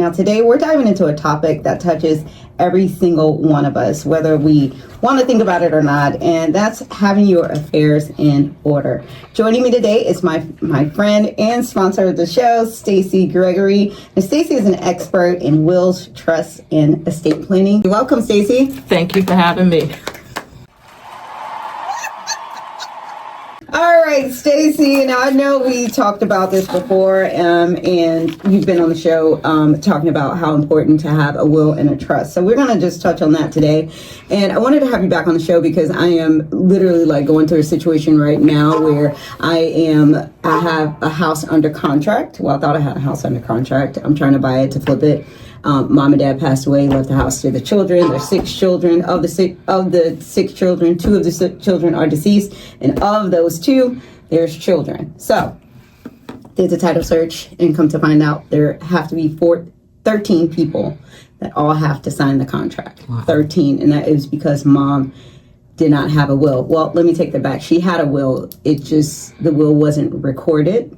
Now, today we're diving into a topic that touches every single one of us, whether we want to think about it or not, and that's having your affairs in order. Joining me today is my friend and sponsor of the show, Stacey Gregory. And Stacey is an expert in wills, trusts, and estate planning. Welcome, Stacey. Thank you for having me. All right, Stacey. Now, I know we talked about this before, and you've been on the show talking about how important to have a will and a trust. So we're going to just touch on that today. And I wanted to have you back on the show because I am literally like going through a situation right now where I have a house under contract. Well, I thought I had a house under contract. I'm trying to buy it to flip it. Mom and dad passed away, left the house to the children. There's 6 children. Of the six children, 2 of the children are deceased, and of those 2, there's children. So did the title search and come to find out there have to be 13 people that all have to sign the contract. Wow. 13, and that is because mom did not have a will. Well, let me take that back. She had a will. The will wasn't recorded.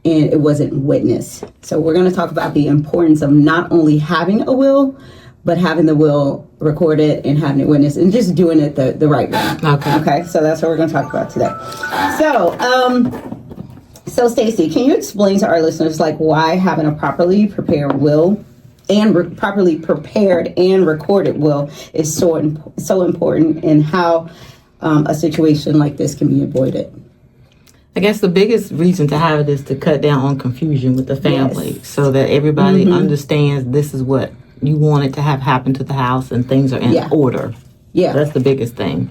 And it wasn't witnessed. So we're going to talk about the importance of not only having a will, but having the will recorded and having it witnessed and just doing it the right way. Okay. So that's what we're going to talk about today. So Stacey, can you explain to our listeners why having a properly prepared will and properly prepared and recorded will is so important, and how a situation like this can be avoided? I guess the biggest reason to have it is to cut down on confusion with the family, yes, so that everybody understands this is what you wanted to have happen to the house and things are in order. Yeah. That's the biggest thing.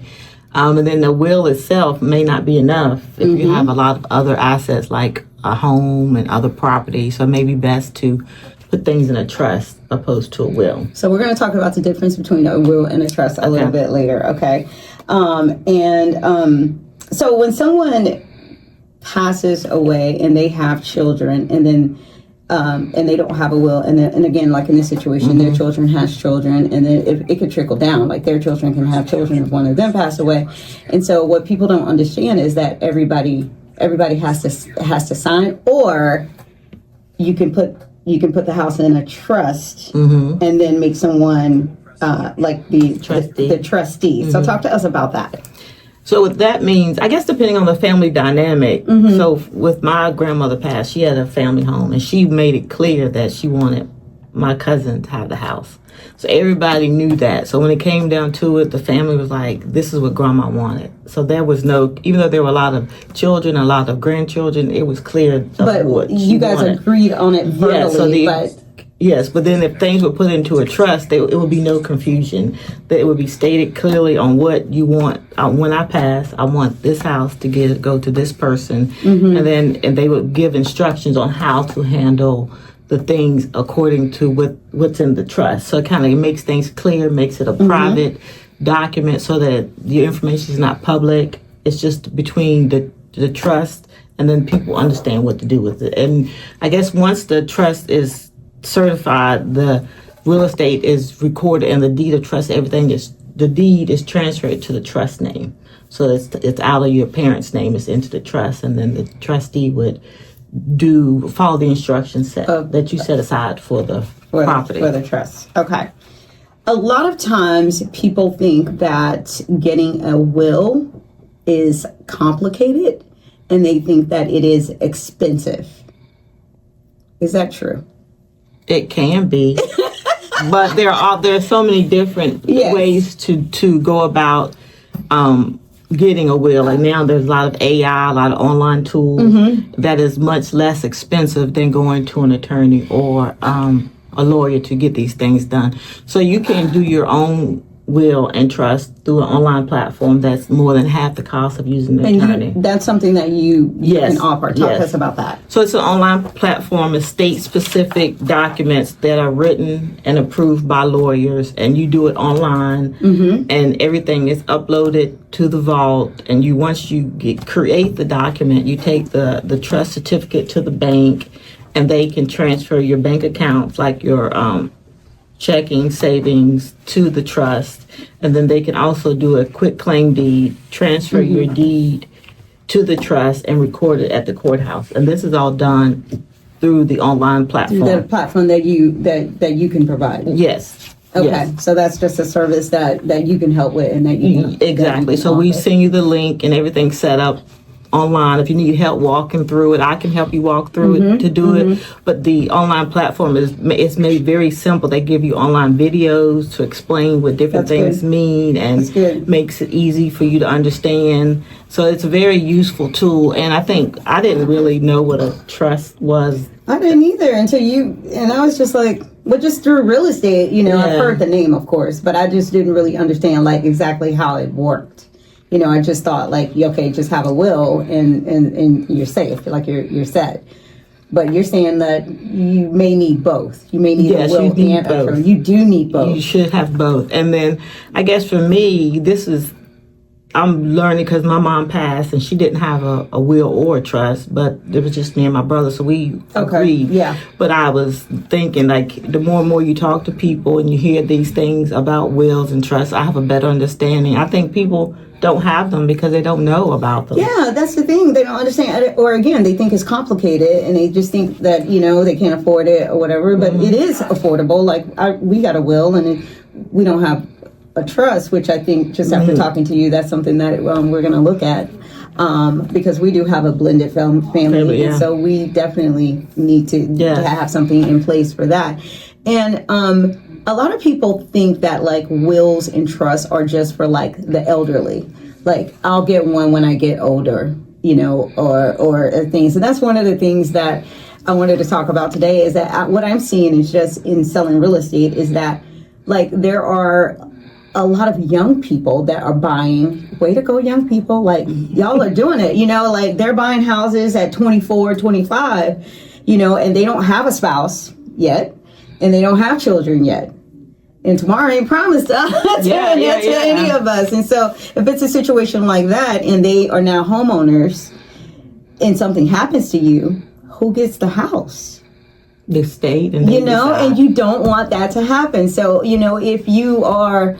And then the will itself may not be enough if you have a lot of other assets like a home and other property. So it may be best to put things in a trust opposed to a will. So we're going to talk about the difference between a will and a trust a little bit later. Okay. So when someone passes away and they have children, and then and they don't have a will, and again, like in this situation, their children has children, and then it could trickle down. Like their children can have children if one of them pass away. And so what people don't understand is that everybody has to sign, or you can put the house in a trust and then make someone like the trustee. So talk to us about that. So what that means, I guess depending on the family dynamic, so with my grandmother passed, she had a family home, and she made it clear that she wanted my cousin to have the house. So everybody knew that. So when it came down to it, the family was like, this is what grandma wanted. So there was no, even though there were a lot of children, a lot of grandchildren, it was clear what you guys wanted. Agreed on it verbally, Yes, but then if things were put into a trust, it would be no confusion. That it would be stated clearly on what you want. When I pass, I want this house to go to this person, and they would give instructions on how to handle the things according to what's in the trust. So it kind of makes things clear, makes it a private document, so that the information is not public. It's just between the trust, and then people understand what to do with it. And I guess once the trust is certified, the real estate is recorded, and the deed of trust, the deed is transferred to the trust name. So it's out of your parents' name, it's into the trust, and then the trustee would follow the instructions that you set aside for the property. For the trust. Okay. A lot of times people think that getting a will is complicated, and they think that it is expensive. Is that true? It can be, but there are so many different ways to go about getting a will. Like now there's a lot of AI, a lot of online tools that is much less expensive than going to an attorney or a lawyer to get these things done. So you can do your own will and trust through an online platform that's more than half the cost of using an attorney. That's something that you can offer. Talk to us about that. So it's an online platform of state-specific documents that are written and approved by lawyers, and you do it online, and everything is uploaded to the vault. And once you create the document, you take the trust certificate to the bank, and they can transfer your bank accounts, like your checking, savings, to the trust, and then they can also do a quick claim deed, transfer your deed to the trust, and record it at the courthouse. And this is all done through the online platform. The platform that you can provide. Yes. Okay, Yes. so that's just a service that you can help with, and that you can, exactly. So we send you the link and everything set up online. If you need help walking through it, I can help you walk through it to do it. But the online platform it's made very simple. They give you online videos to explain what different things mean, and makes it easy for you to understand. So it's a very useful tool. And I think I didn't really know what a trust was. I didn't either until you, and I was just like, well, just through real estate, I've heard the name, of course, but I just didn't really understand like exactly how it worked. I just thought like, okay, just have a will and you're safe, like you're set. But you're saying that you may need both. You may need a will and a trust. You do need both. You should have both. And then I guess for me, I'm learning because my mom passed and she didn't have a will or a trust, but it was just me and my brother, so we agreed. Yeah. But I was thinking, like, the more and more you talk to people and you hear these things about wills and trusts, I have a better understanding. I think people don't have them because they don't know about them. Yeah, that's the thing. They don't understand. Or again, they think it's complicated and they just think that, they can't afford it or whatever. But it is affordable. Like, we got a will and we don't have a trust, which I think just after talking to you, that's something that we're going to look at. Because we do have a blended family. And so we definitely need to have something in place for that. And a lot of people think that like wills and trusts are just for like the elderly. Like, I'll get one when I get older, or things. And that's one of the things that I wanted to talk about today, is that what I'm seeing is just in selling real estate is that like there are a lot of young people that are buying. Way to go, young people. Like, y'all are doing it, like they're buying houses at 24, 25, and they don't have a spouse yet. And they don't have children yet. And tomorrow ain't promised to any of us. And so if it's a situation like that and they are now homeowners and something happens to you, who gets the house? The state. And and you don't want that to happen. So, if you are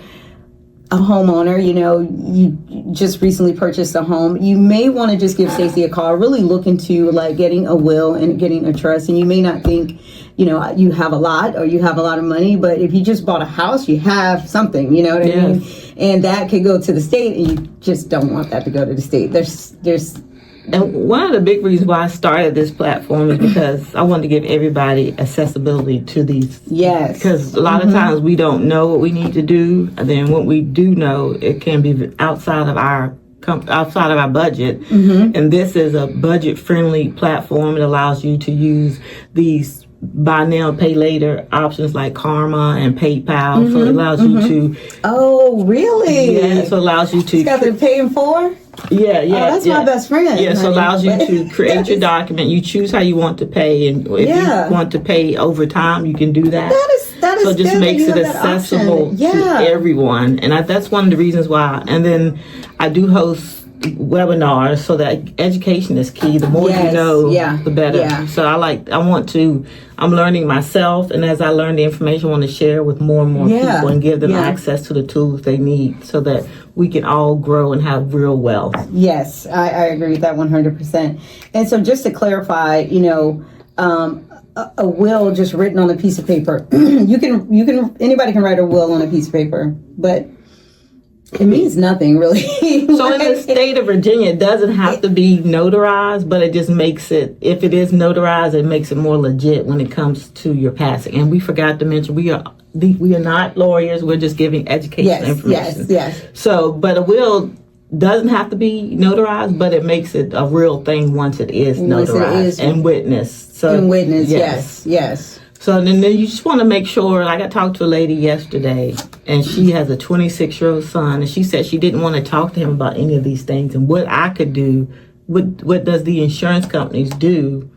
a homeowner, you just recently purchased a home, you may want to just give Stacey a call, really look into like getting a will and getting a trust. And you may not think, you have a lot or you have a lot of money, but if you just bought a house, you have something, you know what I mean? And that could go to the state, and you just don't want that to go to the state. And one of the big reasons why I started this platform is because I wanted to give everybody accessibility to these. Yes. Because a lot of times we don't know what we need to do, and then what we do know, it can be outside of our budget. And this is a budget-friendly platform. It allows you to use these buy now, pay later options like Karma and PayPal. So it allows you to. Oh, really? Yeah. So it allows you to. It's got the pay in four? Yeah. Oh, that's my best friend. Yeah, so it allows you to create your document. You choose how you want to pay, and if you want to pay over time, you can do that. That is so it just makes it accessible to everyone, and that's one of the reasons why. And then I do host webinars, so that education is key. The more you know, the better. So I'm learning myself, and as I learn the information, I want to share with more and more people and give them access to the tools they need so that we can all grow and have real wealth. Yes, I agree with that 100%. And so just to clarify, a will just written on a piece of paper. Anybody can write a will on a piece of paper, but it means nothing, really. So in the state of Virginia, it doesn't have to be notarized, but it just makes it, if it is notarized, it makes it more legit when it comes to your passing. And we forgot to mention, we are not lawyers. We're just giving educational information. Yes. So, but a will doesn't have to be notarized, but it makes it a real thing once it is notarized and witnessed. So, yes. So then you just want to make sure, like I talked to a lady yesterday, and she has a 26-year-old son, and she said she didn't want to talk to him about any of these things and what I could do. What does the insurance companies do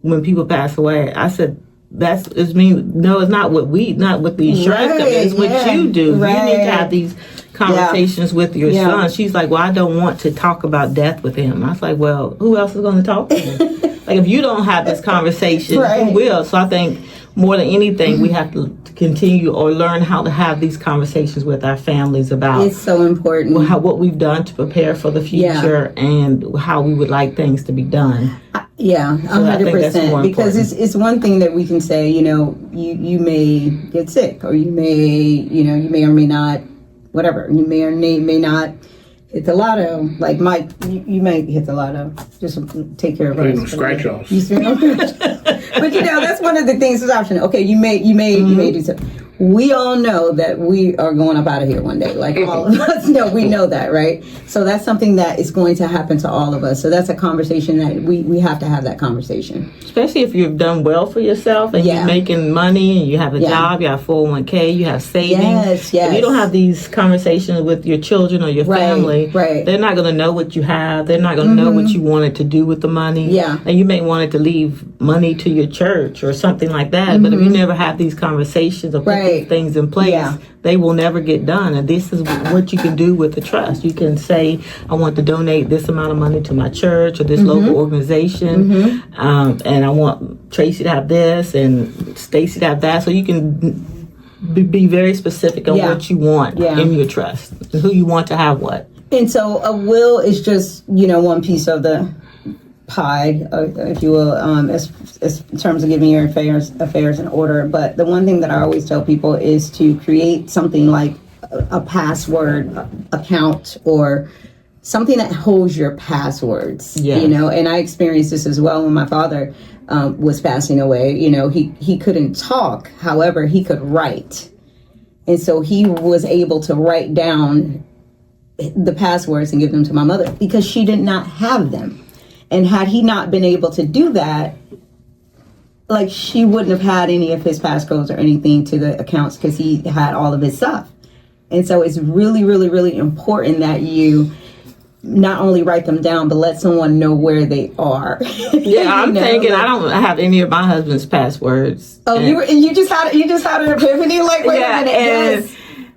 when people pass away? I said, no, it's not what the insurance companies, it's what you do. You need to have these conversations with your son. She's like, well, I don't want to talk about death with him. I was like, well, who else is going to talk to him? Like, if you don't have this conversation, who will? So I think more than anything, we have to continue or learn how to have these conversations with our families about. It's so important. What we've done to prepare for the future and how we would like things to be done. Yeah, So I think that's 100%. more Because important. it's one thing that we can say, you may get sick, or you may or may not, whatever. You may or may not hit the lotto. Like Mike, you might hit the lotto. Just take care of Playing us. them scratch offs. But that's one of the things that's option. Okay, you may do so. We all know that we are going up out of here one day. Like all of us know, we know that, right? So that's something that is going to happen to all of us. So that's a conversation that we have to have that conversation. Especially if you've done well for yourself and Yeah. you're making money and you have a Yeah. job, you have 401k, you have savings. Yes, yes. If you don't have these conversations with your children or your Right, family, right. they're not going to know what you have. They're not going to know what you wanted to do with the money. Yeah. And you may want it to leave money to your church or something like that. But if you never have these conversations or put Right. these things in place, Yeah. they will never get done. And this is what you can do with the trust. You can say, I want to donate this amount of money to my church or this local organization, and I want Tracy to have this and Stacy to have that. So you can be very specific on Yeah. what you want Yeah. in your trust, and who you want to have what. And so a will is just, one piece of the pie, if you will, as in terms of giving your affairs in order. But the one thing that I always tell people is to create something like a password account, or something that holds your passwords. Yes. And I experienced this as well when my father was passing away. He couldn't talk, however, he could write. And so he was able to write down the passwords and give them to my mother because she did not have them. And had he not been able to do that, like, she wouldn't have had any of his passcodes or anything to the accounts because he had all of his stuff. And so it's really, really, really important that you not only write them down, but let someone know where they are. Yeah, I'm thinking I don't have any of my husband's passwords. Oh, you just had an epiphany, like, wait a minute, yes.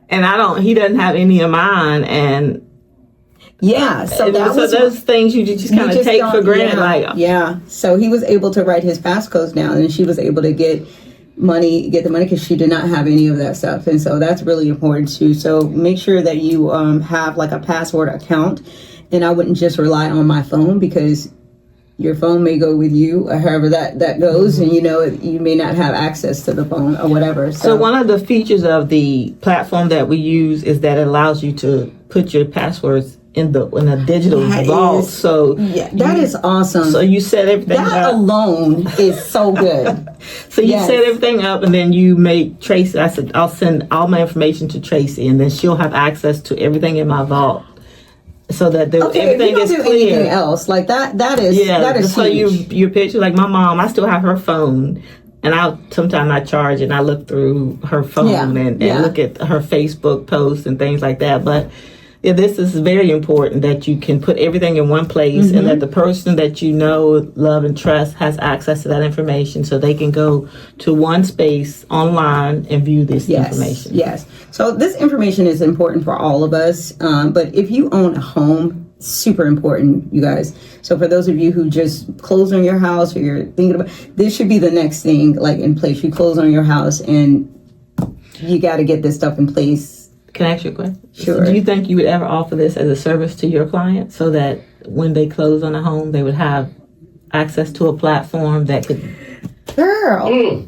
And I don't. He doesn't have any of mine, and yeah. So that was those things you just kind of take for granted. Yeah. So he was able to write his passcodes down, and she was able to get the money because she did not have any of that stuff. And so that's really important too. So make sure that you have like a password account, and I wouldn't just rely on my phone because your phone may go with you or however that goes, and you may not have access to the phone or whatever. So one of the features of the platform that we use is that it allows you to put your passwords in a digital vault. So that is awesome. So you set everything up. That alone is so good. So you set everything up, and then you make Tracy. I said I'll send all my information to Tracy, and then she'll have access to everything in my vault, so that everything is clear. Anything else like that? That is so huge. your picture, like my mom, I still have her phone, and sometimes I charge and I look through her phone and look at her Facebook posts and things like that. But this is very important that you can put everything in one place, and that the person that you know, love, and trust has access to that information, so they can go to one space online and view this information. Yes. So this information is important for all of us. But if you own a home, super important, you guys. So for those of you who just closed on your house, or you're thinking about, this should be the next thing, like, in place. You close on your house, and you got to get this stuff in place. Can I ask you a question? Sure. Do you think you would ever offer this as a service to your clients, so that when they close on a home, they would have access to a platform that could... Girl.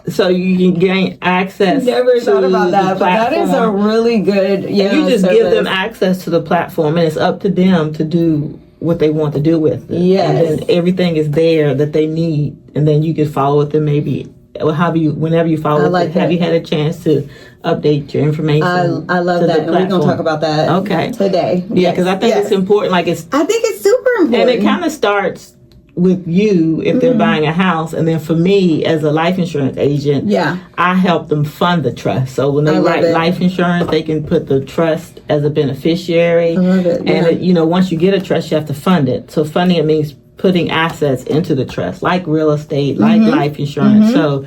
So you can gain access. Never to thought about that, but that is a really good. You just give them access to the platform, and it's up to them to do what they want to do with it. Yes. And then everything is there that they need, and then you can follow with them maybe. Whenever you follow, have you had a chance to update your information? I love that, and we're gonna talk about that. Today. Yeah, because I think it's important. I think it's super important, and it kind of starts with you if they're buying a house, and then for me as a life insurance agent, I help them fund the trust. So when they write life insurance, they can put the trust as a beneficiary. I love it. And once you get a trust, you have to fund it. So funding it means putting assets into the trust, like real estate, like life insurance. So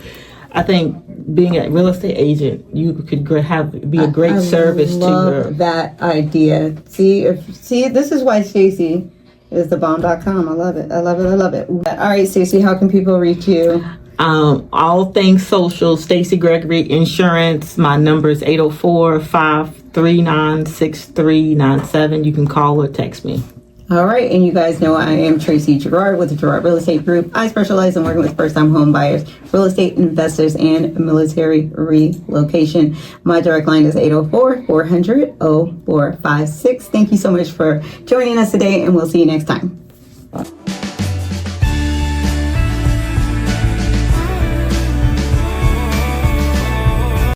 I think being a real estate agent, you could be a great service to your... that idea. See, this is why Stacy is thebomb.com. I love it. All right, Stacy, how can people reach you? All things social, Stacy Gregory Insurance. My number is 804-539-6397. You can call or text me. All right, and you guys know I am Tracy Gerard with the Gerard Real Estate Group. I specialize in working with first-time home buyers, real estate investors, and military relocation. My direct line is 804-400-0456. Thank you so much for joining us today, and we'll see you next time.